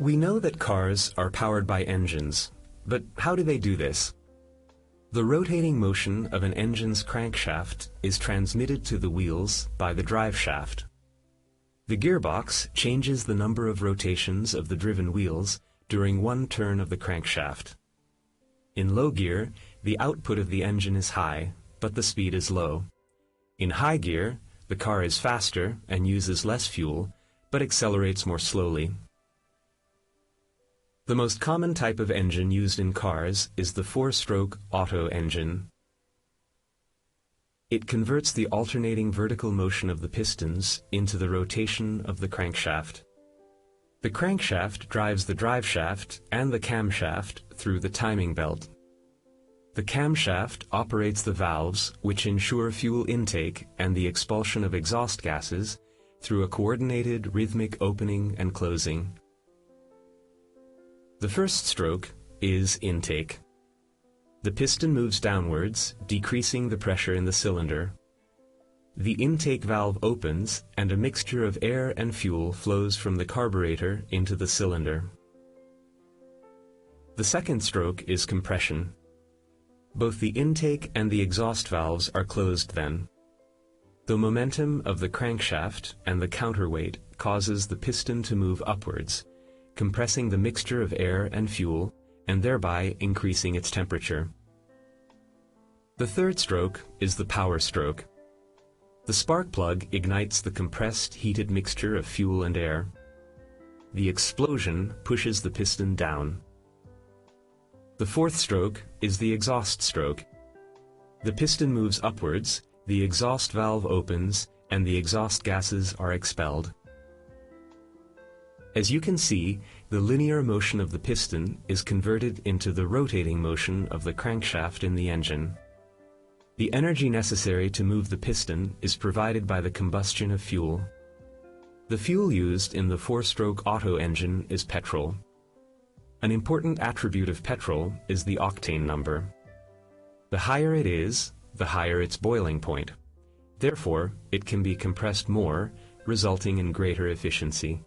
We know that cars are powered by engines, but how do they do this? The rotating motion of an engine's crankshaft is transmitted to the wheels by the drive shaft. The gearbox changes the number of rotations of the driven wheels during one turn of the crankshaft. In low gear, the output of the engine is high, but the speed is low. In high gear, the car is faster and uses less fuel, but accelerates more slowly. The most common type of engine used in cars is the four-stroke Otto engine. It converts the alternating vertical motion of the pistons into the rotation of the crankshaft. The crankshaft drives the driveshaft and the camshaft through the timing belt. The camshaft operates the valves which ensure fuel intake and the expulsion of exhaust gases through a coordinated rhythmic opening and closing. The first stroke is intake. The piston moves downwards, decreasing the pressure in the cylinder. The intake valve opens and a mixture of air and fuel flows from the carburetor into the cylinder. The second stroke is compression. Both the intake and the exhaust valves are closed then. The momentum of the crankshaft and the counterweight causes the piston to move upwards, compressing the mixture of air and fuel, and thereby increasing its temperature. The third stroke is the power stroke. The spark plug ignites the compressed, heated mixture of fuel and air. The explosion pushes the piston down. The fourth stroke is the exhaust stroke. The piston moves upwards, the exhaust valve opens, and the exhaust gases are expelled. As you can see, the linear motion of the piston is converted into the rotating motion of the crankshaft in the engine. The energy necessary to move the piston is provided by the combustion of fuel. The fuel used in the four-stroke Otto engine is petrol. An important attribute of petrol is the octane number. The higher it is, the higher its boiling point. Therefore, it can be compressed more, resulting in greater efficiency.